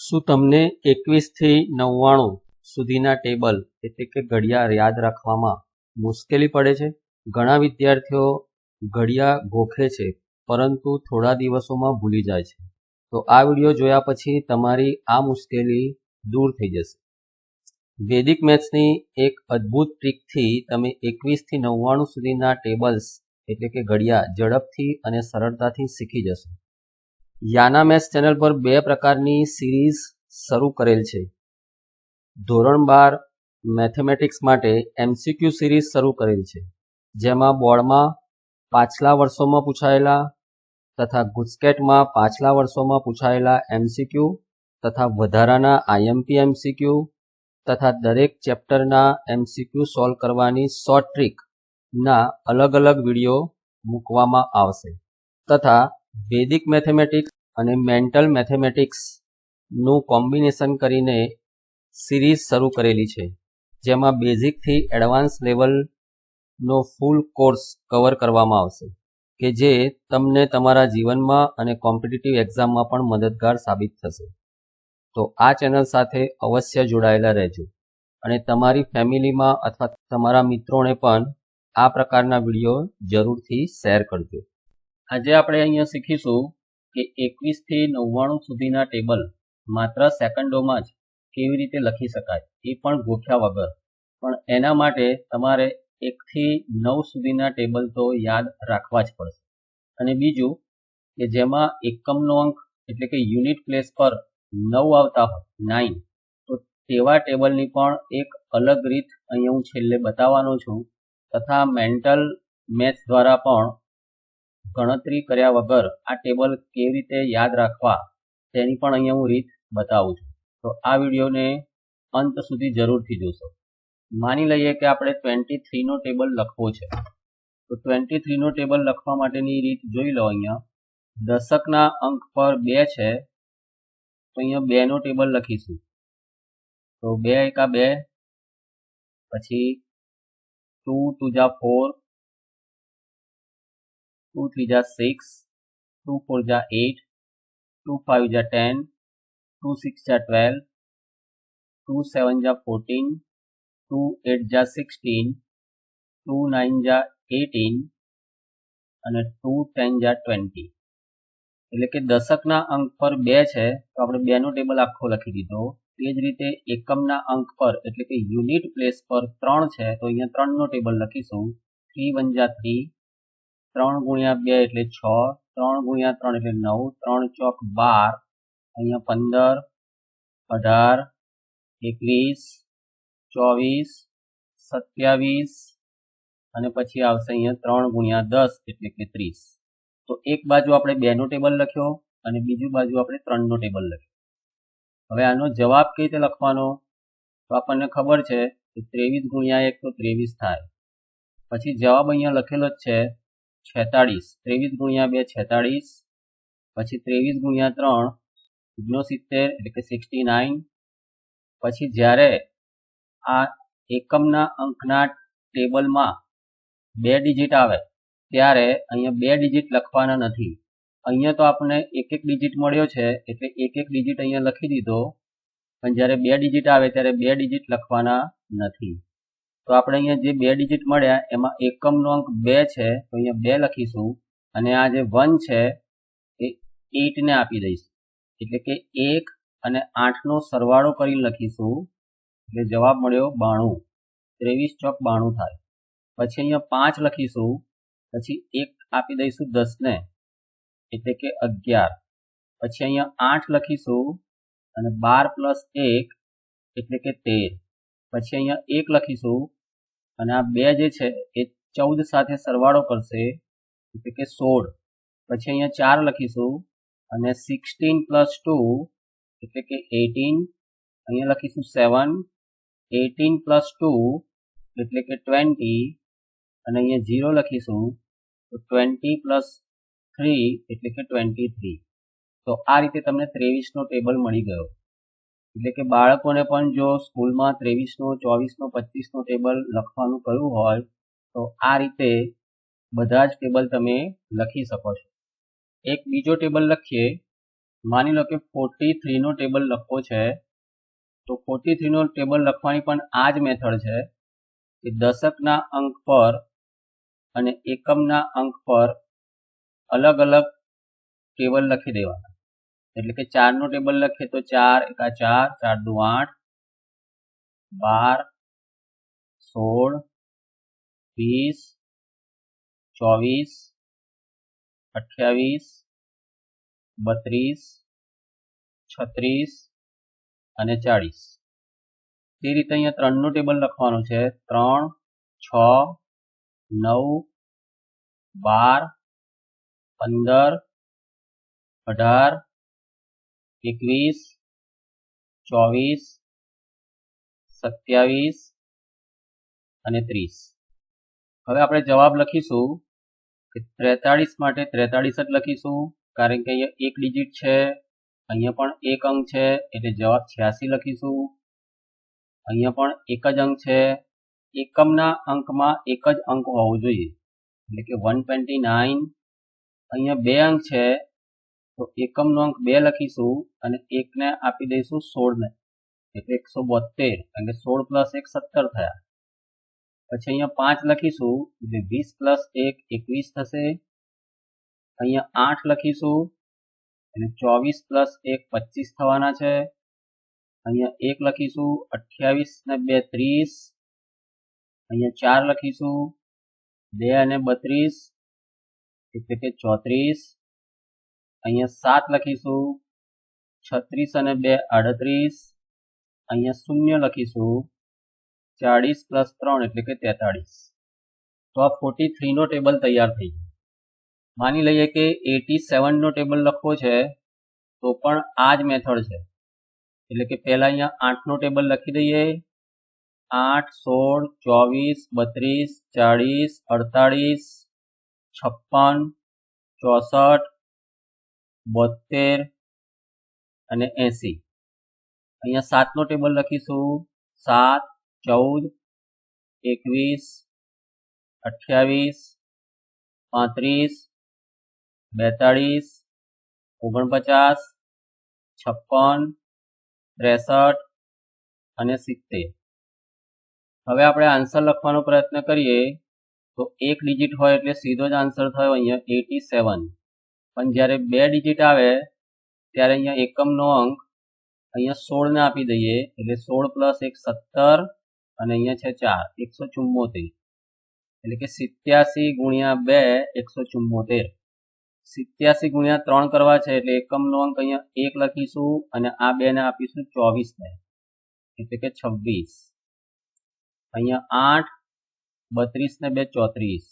શું તમને 21 થી 99 સુધીના ટેબલ એટલે કે ઘડિયાળ યાદ રાખવામાં મુશ્કેલી પડે છે? ઘણા વિદ્યાર્થીઓ ઘડિયાળ ગોખે છે પરંતુ થોડા દિવસોમાં ભૂલી જાય છે. તો આ વિડીયો જોયા પછી તમારી આ મુશ્કેલી દૂર થઈ જશે. વૈદિક મેથ્સની એક અદ્ભુત ટ્રીકથી તમે 21 થી 99 સુધીના ટેબલ્સ એટલે કે ઘડિયાળ ઝડપથી અને સરળતાથી શીખી જશો. યાના મેથ્સ ચેનલ પર 2 પ્રકારની સિરીઝ શરૂ કરેલ છે. ધોરણ 12 મેથેમેટિક્સ માટે MCQ સિરીઝ શરૂ કરેલ છે, જેમાં બોર્ડમાં પાછલા વર્ષોમાં પૂછાયેલા તથા ગુજકેટમાં પાછલા વર્ષોમાં પૂછાયેલા MCQ તથા વધારાના IMP MCQ તથા દરેક ચેપ્ટરના MCQ સોલ્વ કરવાની શોર્ટ ટ્રીકના અલગ અલગ વિડીયો મૂકવામાં આવશે. તથા વૈદિક મેથેમેટિક્સ અને મેન્ટલ મેથેમેટિક્સનું કોમ્બિનેશન કરીને સિરીઝ શરૂ કરેલી છે, જેમાં બેઝિકથી એડવાન્સ લેવલનો ફૂલ કોર્સ કવર કરવામાં આવશે કે જે તમને તમારા જીવનમાં અને કોમ્પિટિટિવ એક્ઝામમાં પણ મદદગાર સાબિત થશે. તો આ ચેનલ સાથે અવશ્ય જોડાયેલા રહેજો અને તમારી ફેમિલીમાં અથવા તમારા મિત્રોને પણ આ પ્રકારના વિડીયો જરૂરથી શેર કરજો. આજે આપણે અહીંયા શીખીશું કે 21 થી 99 સુધીના ટેબલ માત્ર સેકન્ડોમાં જ કેવી રીતે લખી શકાય, એ પણ ગોખ્યા વગર. પણ એના માટે તમારે 1 થી 9 સુધીના ટેબલ તો યાદ રાખવા જ પડશે. અને બીજું કે જેમાં એકમનો અંક એટલે કે યુનિટ પ્લેસ પર 9 આવતા હોય 9, તો તેવા ટેબલની પણ એક અલગ રીત અહીંયા હું છેલ્લે બતાવવાનો છું. તથા મેન્ટલ મેથ્સ દ્વારા પણ ગણતરી કર્યા વગર આ ટેબલ કેવી રીતે યાદ રાખવા તેની પણ અહીંયા હું રીત બતાવું છું. તો આ વિડીયોને અંત સુધી જરૂરથી જોશો. માની લઈએ કે આપણે 23 નો ટેબલ લખવો છે. તો 23 નો ટેબલ લખવા માટેની રીત જોઈ લો. અહીંયા દશકના અંક પર 2 છે, તો અહીંયા 2 નો ટેબલ લખીશું. તો 2 એકા 2, પછી 2 2 જા 4, 2 3 જા 6, 2 4 જા 8, 2 5 જા 10, 2 6 જા 12, 2 7 જા 14, 2 8 જા 16, 2 9 જા 18 અને 2 10 જા 20. એટલે કે દશકના અંક પર 2 છે, તો આપણે 2 નો ટેબલ આખો લખી દીધો. તે જ રીતે એકમના અંક પર એટલે કે યુનિટ પ્લેસ પર 3 છે, તો અહીંયા 3 નો ટેબલ લખીશું. 3 1 જા 3, 3 ગુણ્યા 2 એટલે 6, 3 ગુણ્યા 3 એટલે 9, 3 ચોક 12, અહીંયા 15, 18, 21, 24, 27 અને પછી આવશે અહીંયા 3 ગુણ્યા 10 એટલે કે 30. તો એક બાજુ આપણે 2 નો ટેબલ લખ્યો અને બીજી બાજુ આપણે 3 નો ટેબલ લખ્યો. હવે આનો જવાબ કઈ રીતે લખવાનો? તો આપણને ખબર છે કે 23 ગુણ્યા 1 તો 23 થાય. પછી જવાબ અહીંયા લખેલો જ છે 46, 23 ગુણ્યા 2 46, પછી 23 ગુણ્યા 3 69 એટલે કે 69. પછી જ્યારે આ એકમના અંકના ટેબલમાં 2 ડિજિટ આવે ત્યારે અહીંયા 2 ડિજિટ લખવાના નથી. અહીંયા તો આપણને એક ડિજિટ મળ્યો છે એટલે એક ડિજિટ અહીંયા લખી દીધો, પણ જ્યારે 2 ડિજિટ આવે ત્યારે 2 ડિજિટ લખવાના નથી. તો આપણે અહીંયા જે 2 ડિજિટ મળ્યા એમાં એકમનો અંક 2 છે, તો અહીંયા 2 લખીશું અને આ જે 1 છે એ 8 ને આપી દઈશું. એટલે કે 1 અને 8 નો સરવાળો કરીને લખીશું એટલે જવાબ મળ્યો 92. 23 ચોક 92 થાય. પછી અહીંયા 5 લખીશું, પછી 1 આપી દઈશું 10 ને એટલે કે 11. પછી અહીંયા 8 લખીશું અને 12 પ્લસ 1 એટલે કે 13. પછી અહીંયા 1 લખીશું અને આ 2 જે છે એ 14 સાથે સરવાળો કરશે એટલે કે 16. પછી અહીંયા 4 લખીશું અને 16 પ્લસ 2 એટલે કે 18. અહીંયા લખીશું 7, 18 પ્લસ 2 એટલે કે 20 અને અહીંયા 0 લખીશું તો 20 પ્લસ 3 એટલે કે 23. તો આ રીતે તમને 23 નો ટેબલ મળી ગયો. એટલે કે બાળકોને પણ જો સ્કૂલમાં 23 નો 24 નો 25 નો ટેબલ લખવાનું કહ્યું હોય તો આ રીતે બધા જ ટેબલ તમે લખી શકો છો. એક બીજો ટેબલ લખીએ માની લો કે 43 નો ટેબલ લખવો છે, તો 43 નો ટેબલ લખવાની પણ આ જ મેથડ છે કે દશકના અંક પર અને એકમના અંક પર અલગ અલગ ટેબલ લખી દેવાના. એટલે કે 4 નો ટેબલ લખીએ તો 4 એકા 4, 4 દુ 8, 12, 16, 20, 24, 28, 32, 36 અને 40. તે રીતે અહીંયા 3 નો ટેબલ લખવાનું છે. 3, 6, 9, 12, 15, 18, 21, 24, 27 અને 30. હવે આપણે જવાબ લખીશું કે 43 માટે 43 જ લખીશું, કારણ કે અહીંયા એક ડિજિટ છે, અહીંયા પણ એક અંક છે, એટલે જવાબ 86 લખીશું. અહીંયા પણ એક જ અંક છે, એકમના અંકમાં એક જ અંક હોવો જોઈએ, એટલે કે 129. અહીંયા બે અંક છે, તો એકમનો અંક 2 લખીશું અને એકને આપી દઈશું 16 ને, એટલે 172, કારણ કે 16 પ્લસ 1 17 થયા. પછી અહીંયા 5 લખીશું એટલે 20 પ્લસ 1 21 થશે. અહીંયા 8 લખીશું એટલે 24 પ્લસ 1 25 થવાના છે. અહીંયા 1 લખીશું 28 ને 2 30. અહીંયા 4 લખીશું 2 અને 32 એટલે કે 34. અહીંયા 7 લખીશું 36 અને 2 38. અહીંયા 0 લખીશું 40 પ્લસ 3 એટલે કે 43. તો આ 43 નો ટેબલ તૈયાર થઈ ગયો. માની લઈએ કે 87 નો ટેબલ લખવો છે, તો પણ આ જ મેથડ છે. એટલે કે પહેલા અહીંયા 8 નો ટેબલ લખી દઈએ. 8, 16, 24, 32, 40, 48, 56, 64, 72 અને 80. અહીંયા 7 નો ટેબલ લખીશું. 7, 14, 21, 28, 35, 42, 49, 56, 63 અને 70. હવે આપણે આન્સર લખવાનો પ્રયત્ન કરીએ તો એક ડિજિટ હોય એટલે સીધો જ આન્સર થયો અહીંયા 87. પણ જ્યારે બે ડિજિટ આવે ત્યારે અહીંયા એકમનો અંક અહીંયા 16 ને આપી દઈએ, એટલે 16 પ્લસ 1 17 અને અહીંયા છે 4 174. એટલે કે 87 ગુણ્યા 2 174. 87 ગુણ્યા 3 કરવા છે, એટલે એકમનો અંક અહીંયા 1 લખીશું અને આ 2 ને આપીશું 24 ને, એટલે કે 26. અહીંયા 8, 32 ને 2 34.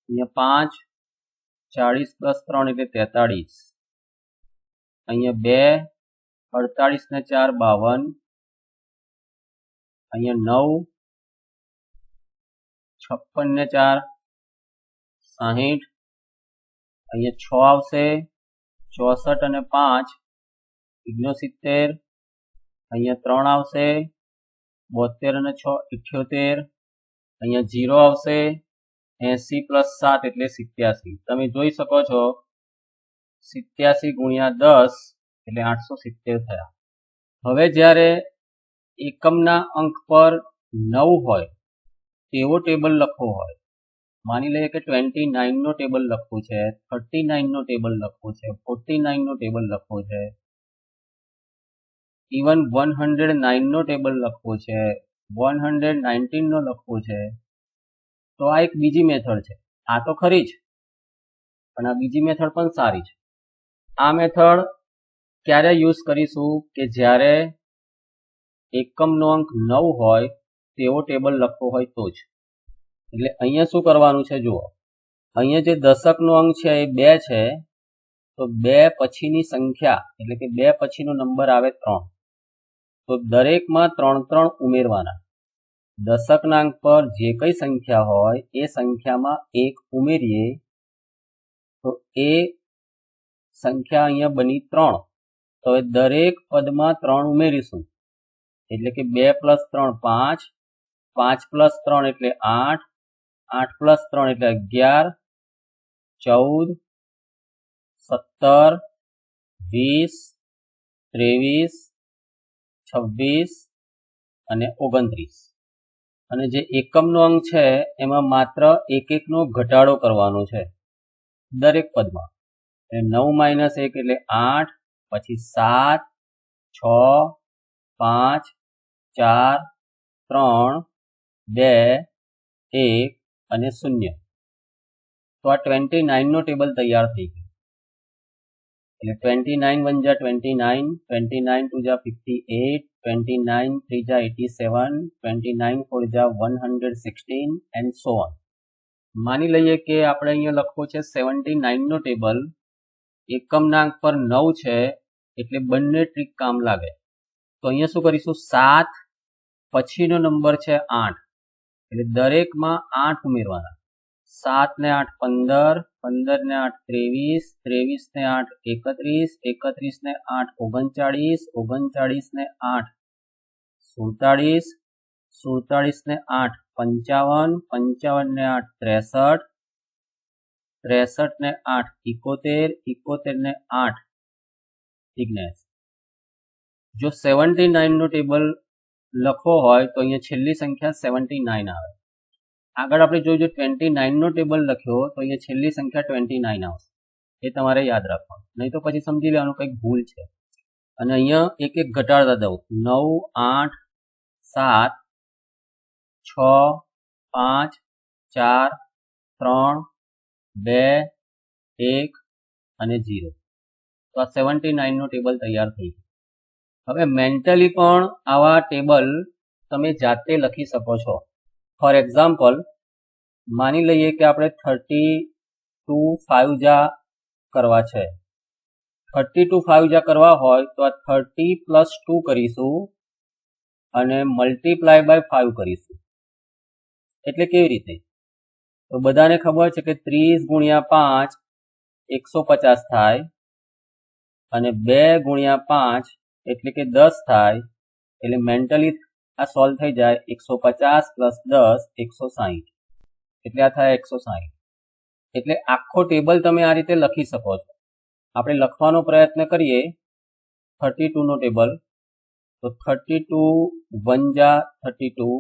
અહીંયા 5, 40 પ્લસ 3 એટલે 43. અહીંયા 2, 48 ને 4 52. અહીંયા 9, 56 ને 4 60. અહીંયા 6 આવશે, 64 અને 5 69. અહીંયા 3 આવશે, 72 અને 6 78. અહીંયા 0 આવશે, 80 પ્લસ 7 એટલે 87. તમે જોઈ શકો છો 87 ગુણ્યા 10 એટલે 870 થયા. હવે જ્યારે એકમના અંક પર 9 હોય તેવો ટેબલ લખવો હોય, માની લઈએ કે 29 નો ટેબલ લખવું છે, 39 નો ટેબલ લખવું છે, 49 નો ટેબલ લખવો છે, ઇવન 109 નો ટેબલ લખવો છે, 119 નો લખવો છે, તો આ એક બીજી મેથડ છે. આ તો ખરી જ, પણ આ બીજી મેથડ પણ સારી છે. આ મેથડ ક્યારે યુઝ કરીશું કે જ્યારે એકમનો અંક 9 હોય તેવો ટેબલ લખવો હોય તો જ. એટલે અહીંયા શું કરવાનું છે જુઓ, અહીંયા જે દશકનો અંક છે એ 2 છે, તો 2 પછીની સંખ્યા એટલે કે 2 પછીનો નંબર આવે 3, તો દરેકમાં 3 ઉમેરવાના. દશકના અંક પર જે કઈ સંખ્યા હોય એ સંખ્યામાં 1 ઉમેરીએ તો એ સંખ્યા અહીંયા બની 3. તો હવે દરેક પદમાં 3 ઉમેરીશું, એટલે કે 2 પ્લસ 3 5, 5 પ્લસ 3 એટલે 8, 8 પ્લસ 3 એટલે 11, 14, 17, 20, 23, 26 અને 29 અને જે એકમનો અંક છે એમાં માત્ર એક એકનો ઘટાડો કરવાનો છે દરેક પદમાં. 9 - 1 એટલે 8, પછી 7, 6, 5, 4, 3, 2, 1 અને 0. તો આ 29 નો ટેબલ તૈયાર થઈ ગયો. એટલે 29 × 1 = 29, 29 × 2 = 58, 29 × 3 = 87, 29 × 4 = 116 and so on. માની લઈએ કે આપણે અહીંયા લખવો છે 79 નો ટેબલ. એકમનાંક પર 9 છે એટલે બંને ટ્રીક કામ લાગે. તો અહીંયા શું કરીશું, 7 પછીનો નંબર છે 8 એટલે દરેકમાં 8 ઉમેરવાના. 7 ને 8 15, 15 ને 8 23, 23 ને 8 31, 31 ને 8 39, 39 ને 8 47, 47 ને 8 55, 55 ને 8 63, 63 ને 8 71, 71 ને 8 79. જો 79 નો ટેબલ લખવો હોય તો અહીંયા છેલ્લી સંખ્યા 79 આવે. આગળ આપણે જોયું 29 નો ટેબલ લખ્યો તો અહીંયા છેલ્લી સંખ્યા 29 આવશે. એ તમારે યાદ રાખવાનું, નહીં તો પછી સમજી લેવાનું કંઈક ભૂલ છે. અને અહીંયા એક એક ઘટાડતા દઉં. 9, 8, 7, 6, 5, 4, 3, 2, 1 અને 0. તો આ 79 નો ટેબલ તૈયાર થઈ ગયો. હવે મેન્ટલી પણ આવા ટેબલ તમે જાતે લખી શકો છો. ફોર એક્ઝામ્પલ, માની લઈએ કે આપણે 32 5 જા કરવા છે. 32 5 જા કરવા હોય તો આ 30 + 2 કરીશું અને મલ્ટીપ્લાય બાય 5 કરીશું. એટલે કેવી રીતે? તો બધાને ખબર છે કે 30 × 5 150 થાય અને 2 × 5 એટલે કે 10 થાય. એટલે મેન્ટલી આ સોલ્વ થઈ જાય. 150 + 10 160 એટલે આ થાય 160. એટલે આખો ટેબલ તમે આ રીતે લખી શકો છો. આપણે લખવાનો પ્રયત્ન કરીએ 32 નો ટેબલ. તો 32 1 જા 32,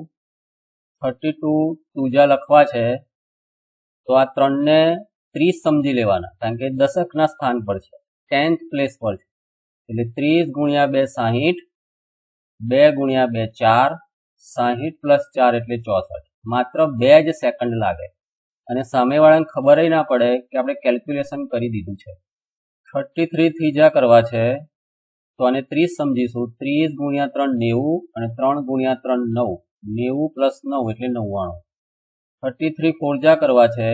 32 2 જા લખવા છે તો આ 3 ને 30 સમજી લેવાના, કારણ કે દશકના સ્થાન પર છે, 10th પ્લેસ પર છે. એટલે 30 × 2 60, 2 × 2 4, 60 + 4 એટલે 64. માત્ર 2 જ સેકન્ડ લાગે અને સામેવાળાને ખબર ના પડે કે આપણે કેલ્ક્યુલેશન કરી દીધું છે. 33 3 જા કરવા છે તો આને 30 સમજીશું. 30 × 3 90 અને 3 × 3 9, 90 + 9 એટલે 99. 33 4 જા કરવા છે.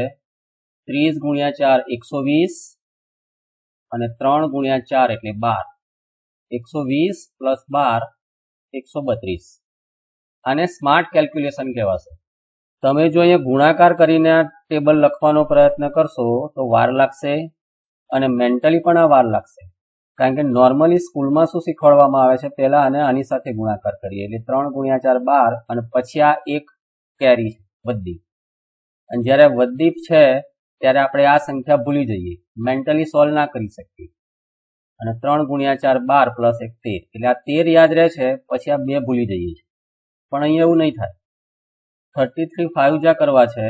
30 × 4 120 અને 3 × 4 એટલે 12. 120 + 12 132. આને સ્માર્ટ કેલ્ક્યુલેશન કહેવાશે. તમે જો અહીંયા ગુણાકાર કરીને આ ટેબલ લખવાનો પ્રયત્ન કરશો તો વાર લાગશે અને મેન્ટલી પણ આ વાર લાગશે. કારણ કે નોર્મલી સ્કૂલમાં શું શીખવાડવામાં આવે છે, પહેલા અને આની સાથે ગુણાકાર કરીએ એટલે 3 × 4 12 અને પછી આ એક કેરી વધી. અને જ્યારે વધી છે ત્યારે આપણે આ સંખ્યા ભૂલી જઈએ, મેન્ટલી સોલ્વ ના કરી શકીએ. અને 3 × 4 12 + 1 13 એટલે આ 13 યાદ રહે છે, પછી આ 2 ભૂલી જઈએ છીએ. પણ અહીંયા એવું નહીં થાય. 33 5 જા કરવા છે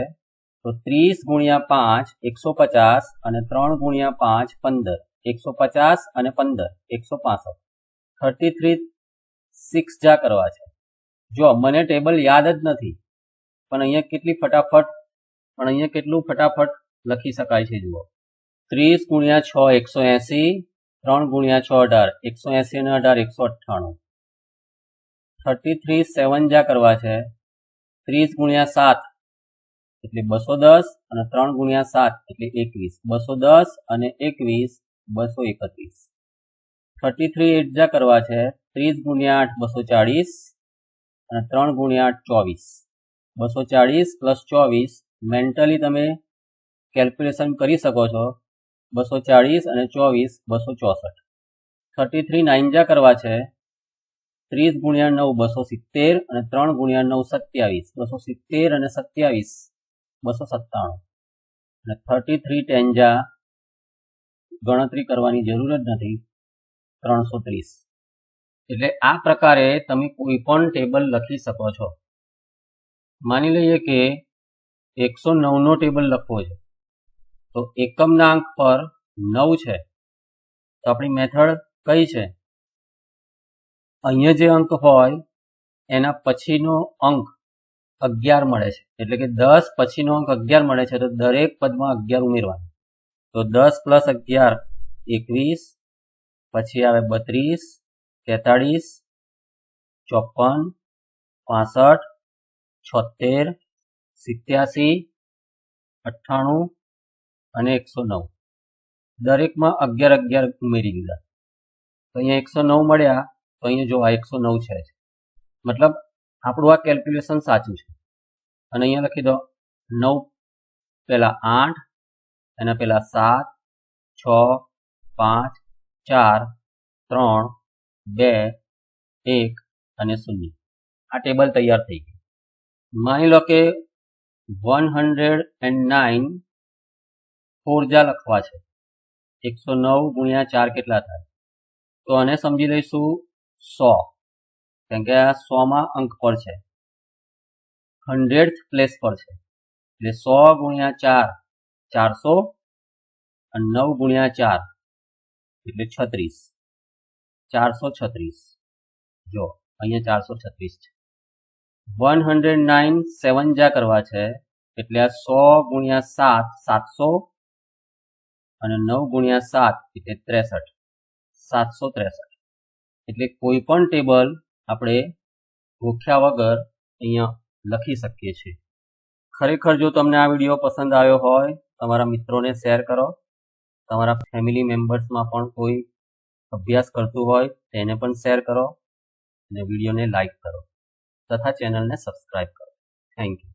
તો 30 × 5 150 અને 3 × 5 15, 150 અને 15 165. 33 6 જા કરવા છે. જો મને ટેબલ યાદ જ નથી, પણ અહીંયા કેટલું ફટાફટ લખી શકાય છે. જુઓ, 30 × 6 180, 3 × 6 18, 180 અને 18 198. 33 7 જા કરવા છે. 30 × 7 એટલે 210 અને 3 × 7 એટલે 21, 210 અને 21 231. 33 8 જા કરવા છે. 30 × 8 240 અને 3 × 8 24, 240 + 24. મેન્ટલી તમે કેલ્ક્યુલેશન કરી શકો છો. 240 અને 24 264. 33 9 જા કરવા છે. 30 × 9 270 અને 3 × 9 27, 270 અને 27 297. અને 33 10 જા ગણતરી કરવાની જરૂર જ નથી. 330. એટલે આ પ્રકારે તમે કોઈ પણ ટેબલ લખી શકો છો. માની લઈએ કે 109 નો ટેબલ લખવો છે, તો એકમના અંક પર 9 છે, તો આપણી મેથડ કઈ છે? અહીંયા જે અંક હોય એના પછીનો અંક 11 મળે છે, એટલે કે 10 પછીનો અંક 11 મળે છે, તો દરેક પદમાં 11 ઉમેરવાનું. તો 10 + 11 21, પછી આવે 32, 43, 54, 65, 76, 87, 98 અને 109. દરેકમાં 11 ઉમેરી દીધા, તો અહીંયા 109 મળ્યા. તો અહીંયા જો આ 109 છે, મતલબ આપણું આ કેલ્ક્યુલેશન સાચું છે. અને અહીંયા લખી દો 9 પહેલા 8, એના પહેલા 7, 6, 5, 4, 3, 2, 1 અને 0. આ ટેબલ તૈયાર થઈ ગયું. માની લો કે 109 ફોરજા લખવા છે. 109 × 4 કેટલા થાય? તો આને સમજી લઈશું 100, કારણ કે આ 100માં અંક પર છે, 100th પ્લેસ પર છે. એટલે 100 × 4 400 અને 9 × 4 એટલે 36, 436. જો અહીંયા 436 છે. 109 7 કરવા છે, એટલે આ 100 × 7 700 અને 9 × 7 એટલે 63, 763. એટલે કોઈ પણ ટેબલ આપણે ગોખ્યા વગર અહીંયા લખી શકીએ છીએ. ખરેખર જો તમને આ વિડીયો પસંદ આવ્યો હોય, તમારા મિત્રોને શેર કરો. તમારા ફેમિલી મેમ્બર્સમાં પણ કોઈ અભ્યાસ કરતું હોય તેને પણ શેર કરો અને વિડીયોને લાઈક કરો તથા ચેનલને સબસ્ક્રાઈબ કરો. Thank you.